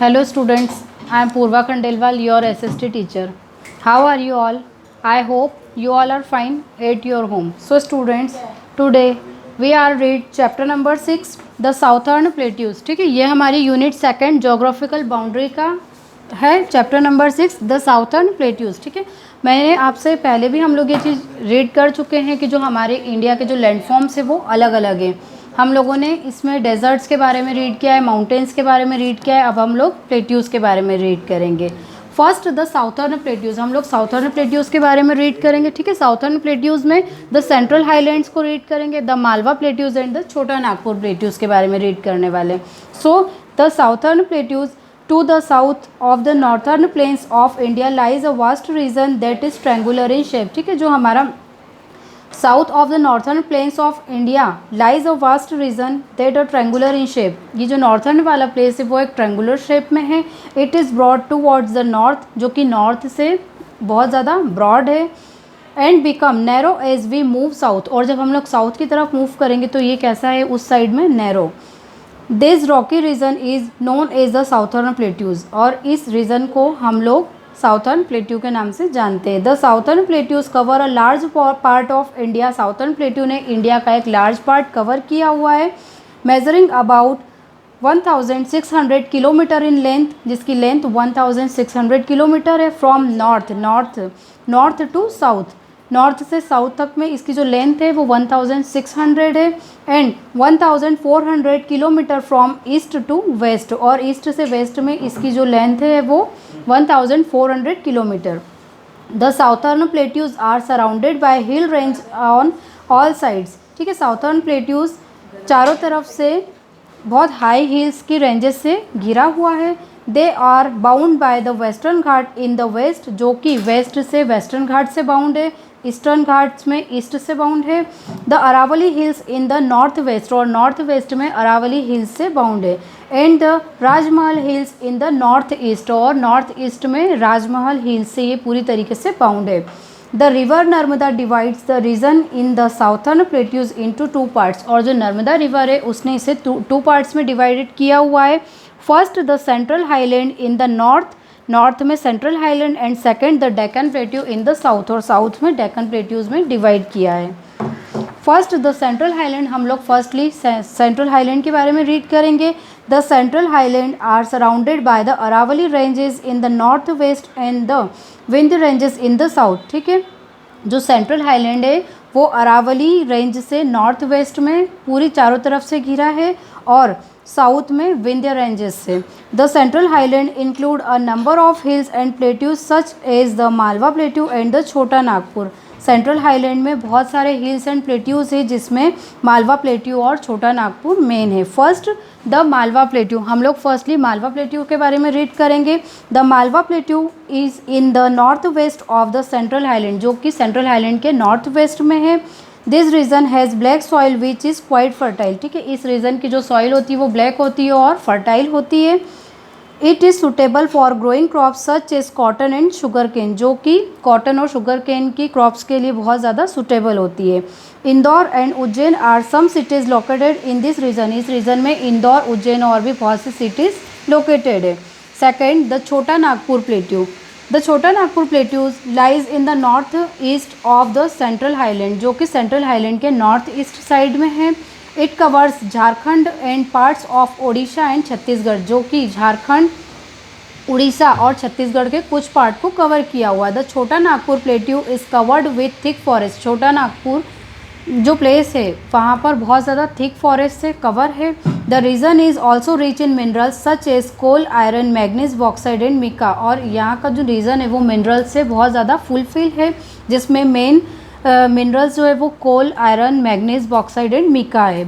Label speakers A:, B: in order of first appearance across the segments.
A: Hello students, I am Purva Khandelwal, your SST teacher. How are you all? I hope you all are fine at your home. So students, today we are read chapter number 6, the Southern Plateaus. ठीक है, ये हमारी unit second geographical boundary का है, chapter number 6 the southern plateaus. ठीक है, मैंने आपसे पहले भी हम लोग ये चीज़ रीड कर चुके हैं कि जो हमारे इंडिया के जो लैंडफॉर्म्स है वो अलग अलग हैं। हम लोगों ने इसमें डेजर्ट्स के बारे में रीड किया है, माउंटेन्स के बारे में रीड किया है, अब हम लोग प्लेट्यूज़ के बारे में रीड करेंगे। फर्स्ट द साउथर्न प्लेट्यूज़, हम लोग साउथर्न प्लेट्यूज़ के बारे में रीड करेंगे। ठीक है, साउथर्न प्लेट्यूज़ में द सेंट्रल हाईलैंड्स को रीड करेंगे, the Malwa plateaus and the Chota Nagpur plateaus के बारे में रीड करने वाले। So the southern plateaus to the south of the northern plains of India lies a vast region that is triangular in shape। ठीक है, जो हमारा south of the northern plains of India lies a vast region that a triangular in shape. ये जो northern वाला place है वो एक ट्रैंगुलर शेप में है। It is broad towards the north, जो कि नॉर्थ से बहुत ज़्यादा ब्रॉड है। And become narrow as we move south, और जब हम लोग साउथ की तरफ मूव करेंगे तो ये कैसा है, उस साइड में narrow. This rocky region is known as the southern plateaus, और इस रीजन को हम लोग साउथर्न प्लेट्यू के नाम से जानते हैं। The southern plateaus cover a large part of India, southern plateau ने इंडिया का एक लार्ज पार्ट कवर किया हुआ है। Measuring about 1600 kilometre in length, जिसकी लेंथ 1600 किलोमीटर है। From north to south, north से साउथ तक में इसकी जो लेंथ है वो 1600 है। And 1400 kilometre from east to west, और ईस्ट से वेस्ट में इसकी जो लेंथ है वो 1400 kilometre. The southern plateaus are surrounded by hill range on all sides. ठीक है, साउथर्न प्लेट्यूज चारों तरफ से बहुत हाई हिल्स की रेंजेस से घिरा हुआ है। They are bound by the western Ghat in the west, जो कि वेस्ट से वेस्टर्न घाट से बाउंड है, ईस्टर्न घाट्स में ईस्ट से बाउंड है। The Aravalli hills in the north west, और नॉर्थ वेस्ट में अरावली हिल्स से बाउंड है। And the Rajmahal hills in the north east, और नॉर्थ ईस्ट में राजमहल हिल्स से ये पूरी तरीके से बाउंड है। The river Narmada divides the region in the southern plateaus into two parts, और जो नर्मदा रिवर है उसने इसे टू पार्ट्स में डिवाइडेड किया हुआ है। First the central highland in the north में central highland, and second the Deccan plateau in the south, और साउथ में डेक्कन प्लेट्यूज में डिवाइड किया है। फर्स्ट द सेंट्रल हाईलैंड, हम लोग फर्स्टली सेंट्रल हाईलैंड के बारे में रीड करेंगे। The central highland are surrounded by the Aravalli ranges in the north west and the Vindhya ranges in the south. ठीक है, जो सेंट्रल हाईलैंड है वो अरावली रेंज से नॉर्थ वेस्ट में पूरी चारों तरफ से घिरा है, और साउथ में विंध्य रेंजेस से। The central highland include a number of hills and plateaus such as the Malwa plateau and the Chota Nagpur. Central highland में बहुत सारे हिल्स एंड प्लेट्यूज है, जिसमें मालवा प्लेट्यू और छोटा नागपुर मेन है। फर्स्ट द मालवा प्लेट्यू, हम लोग फर्स्टली मालवा प्लेट्यू के बारे में रीड करेंगे। The Malwa plateau is in the north west of the central highland, जो कि सेंट्रल हाईलैंड के नॉर्थ वेस्ट में है। This region has black soil which is quite fertile. ठीक है, इस रीजन की जो सॉइल होती है वो ब्लैक होती है और फर्टाइल होती है। It is suitable for growing crops such as cotton and sugar cane, जो कि कॉटन और शुगर केन की क्रॉप्स के लिए बहुत ज़्यादा सुटेबल होती है। Indore and Ujjain are some cities located in this region, इस रीजन में इंदौर, उज्जैन और भी बहुत सी सिटीज़ लोकेटेड है। Second the Chota Nagpur plateau, the Chota Nagpur plateaus lies in the north east of the central highland, जो कि सेंट्रल हाईलैंड के नॉर्थ ईस्ट साइड में है। It covers Jharkhand and parts of Odisha and Chhattisgarh, जो कि झारखंड, उड़ीसा और छत्तीसगढ़ के कुछ पार्ट को कवर किया हुआ है। The Chota Nagpur plateau is covered with thick forest, Chota Nagpur जो प्लेस है वहाँ पर बहुत ज़्यादा थिक फॉरेस्ट से कवर है। The region is also rich in minerals such as coal, iron, manganese, bauxite and mica, और यहाँ का जो रीजन है वो मिनरल्स से बहुत ज़्यादा फुलफिल है, जिसमें मेन मिनरल्स जो है वो coal, iron, manganese, bauxite and mica है।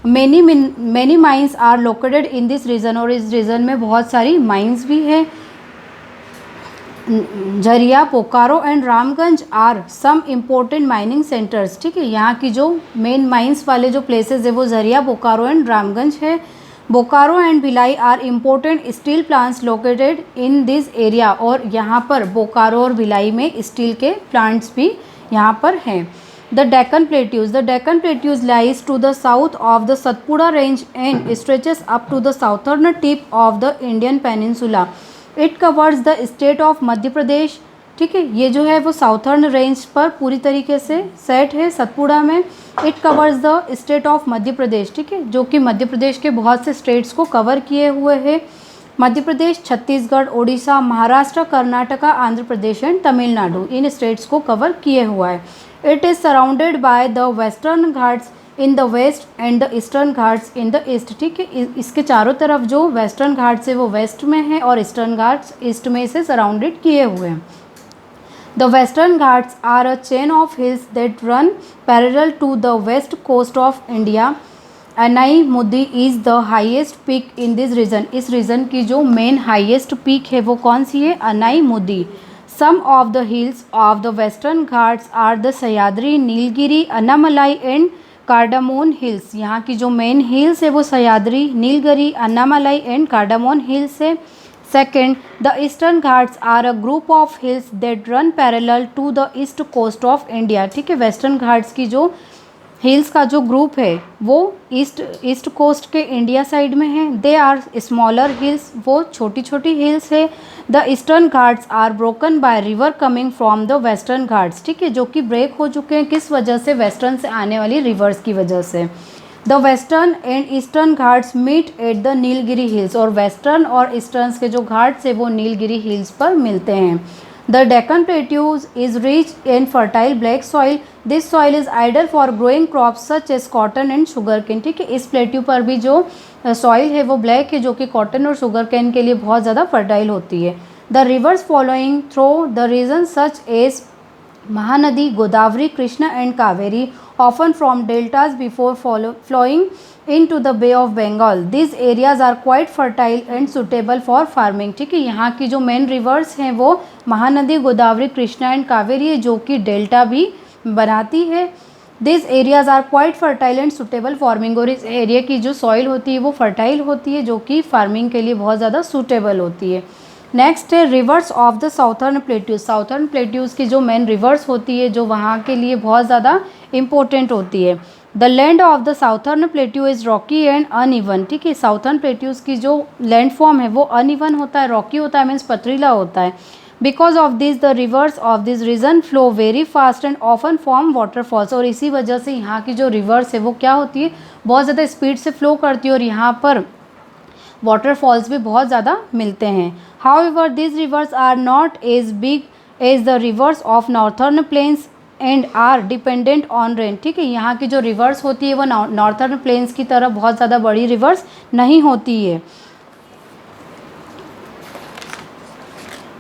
A: Many mines are located in this region, और इस रीजन में बहुत सारी माइंस भी है। Jharia, Bokaro and Ramganj are some important mining centres. ठीक है, यहाँ की जो मेन माइंस वाले जो प्लेसेस है वो झरिया, बोकारो एंड रामगंज है। Bokaro and Bhilai are important steel plants located in this area, और यहाँ पर बोकारो और भिलाई में स्टील के प्लांट्स भी यहाँ पर हैं। The Deccan Plateaus. The Deccan Plateaus lies to the south of the Satpura range and stretches up to the southern tip of the Indian Peninsula. It covers the state of मध्य प्रदेश. ठीक है, ये जो है वो साउथर्न रेंज पर पूरी तरीके से सेट है सतपुड़ा में. It covers the state of Madhya Pradesh. ठीक है, जो कि मध्य प्रदेश के बहुत से स्टेट्स को कवर किए हुए है. मध्य प्रदेश, छत्तीसगढ़, उड़ीसा, महाराष्ट्र, कर्नाटका, आंध्र प्रदेश एंड तमिलनाडु, इन स्टेट्स को कवर किए हुआ है. It is surrounded by the western Ghats in the west and the eastern Ghats in the east. ठीक है, इसके चारों तरफ जो वेस्टर्न घाट्स है वो वेस्ट में है और ईस्टर्न घाट्स ईस्ट में इसे सराउंडेड किए हुए हैं. The western Ghats are a chain of hills that run parallel to the west coast of India. Anamudi is the highest peak in this region. इस रीजन की जो मेन हाईएस्ट पीक है वो कौन सी है? अनाई मुद्दी. Some of the hills of the western Ghats are the Sahyadri, Nilgiri, Annamalai and cardamom hills. यहाँ की जो मेन हिल्स है वो Sahyadri, Nilgiri, Annamalai and cardamom hills है. Second, the eastern Ghats are a group of hills that run parallel to the east coast of India. ठीक है, western Ghats की जो हिल्स का जो ग्रुप है वो ईस्ट कोस्ट के इंडिया साइड में है. दे आर स्मॉलर हिल्स, वो छोटी छोटी हिल्स है. The eastern Ghats are broken by river coming from the western Ghats. ठीक है, जो कि ब्रेक हो चुके हैं किस वजह से? वेस्टर्न से आने वाली रिवर्स की वजह से. The western and eastern Ghats meet at the Nilgiri hills. और वेस्टर्न और ईस्टर्न के जो घाट्स है वो नीलगिरी हिल्स पर मिलते हैं. The Deccan Plateaus is rich in fertile black soil. This soil is ideal for growing crops such as cotton and sugarcane. ठीक है, इस प्लेट्यू पर भी जो सॉइल है वो ब्लैक है, जो कि कॉटन और शुगर कैन के लिए बहुत ज़्यादा फर्टाइल होती है. The rivers following through the region such as Mahanadi, Godavari, Krishna and Kaveri often from deltas before flowing into the Bay of Bengal. These areas are quite fertile and suitable for farming. ठीक है, यहाँ की जो मेन रिवर्स हैं वो Mahanadi, Godavari, Krishna and Kaveri है, जो कि डेल्टा भी बनाती है. These areas are quite fertile and suitable farming. और इस एरिया की जो सॉइल होती है वो फर्टाइल होती है, जो कि फार्मिंग के लिए बहुत ज़्यादा सूटेबल होती है. नेक्स्ट है reverse of the southern plateaus. Southern plateaus की जो मेन रिवर्स होती है जो वहाँ के लिए बहुत ज़्यादा इम्पोर्टेंट होती है. The land of the southern plateau is Rocky and uneven. ठीक है, साउथर्न प्लेट्यूज की जो लैंड फॉर्म है वो अनइवन होता है, रॉकी होता है, मीन्स पथरीला होता है. Because of this the rivers of this region flow very fast and often form waterfalls. और इसी वजह से यहाँ की जो रिवर्स है वो क्या होती है? बहुत ज़्यादा स्पीड से फ्लो करती है और यहाँ पर वाटरफॉल्स भी बहुत ज़्यादा मिलते हैं. However this rivers are not as big as the rivers of northern plains and are dependent on rain. ठीक है, यहाँ की जो रिवर्स होती है वो नॉर्थर्न प्लेन्स की तरह बहुत ज़्यादा बड़ी रिवर्स नहीं होती है.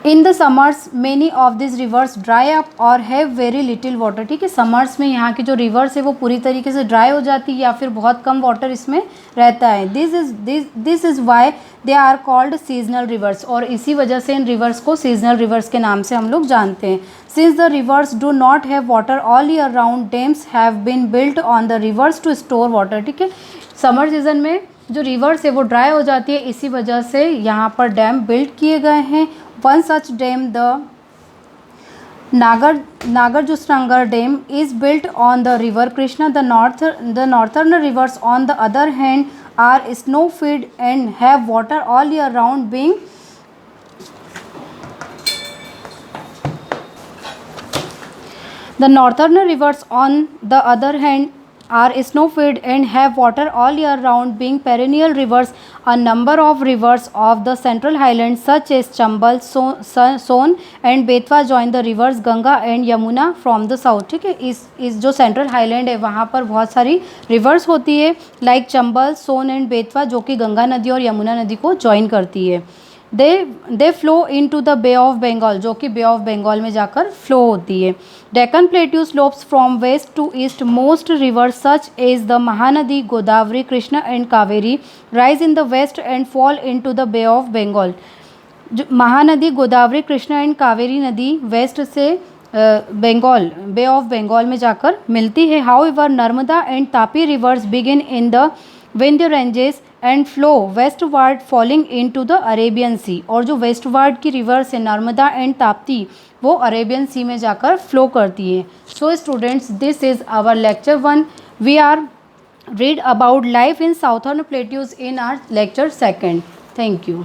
A: In the summers many of this reverse dry up और हैव वेरी लिटिल वाटर. ठीक है, समर्स में यहाँ की जो रिवर्स है वो पूरी तरीके से ड्राई हो जाती है या फिर बहुत कम वाटर इसमें रहता है. This is why they are called seasonal rivers. और इसी वजह से इन रिवर्स को सीजनल रिवर्स के नाम से हम लोग जानते हैं. Since the rivers do not have water all year round, dams have been built on the rivers to store water. ठीक है, समर सीजन में जो रिवर्स है वो ड्राई हो जाती है, इसी वजह से यहाँ पर डैम बिल्ड किए गए हैं. One such dam, the Nagarjunagar Dam, is built on the river Krishna. The northern rivers, on the other hand, are snow-fed and have water all year round. Being the northern rivers, on the other hand, are snow-fed and have water all year round, being perennial rivers. A number of rivers of the central highlands such as Chambal, Son and Betwa join the rivers Ganga and Yamuna from the south. ठीक है, इस जो central highland है वहाँ पर बहुत सारी rivers होती है, लाइक चंबल, सोन एंड बेतवा, जो कि गंगा नदी और यमुना नदी को ज्वाइन करती है. They flow into the bay of Bengal, जो कि बे ऑफ बंगाल में जाकर फ्लो होती है. Deccan plateau slopes from west to east. Most rivers such as the Mahanadi, Godavari, Krishna and Kaveri rise in the west and fall into the bay of Bengal. जो Mahanadi, Godavari, Krishna and Kaveri नदी west से बंगाल, बे of Bengal में जाकर मिलती है. However Narmada and Tapi rivers begin in the Vindhya ranges and flow westward falling into the Arabian Sea. और जो westward की रिवर्स है नर्मदा एंड ताप्ती, वो अरेबियन सी में जाकर फ्लो करती है। So students, this is our lecture 1। We are read about life in southern plateaus in our lecture 2nd. Thank you.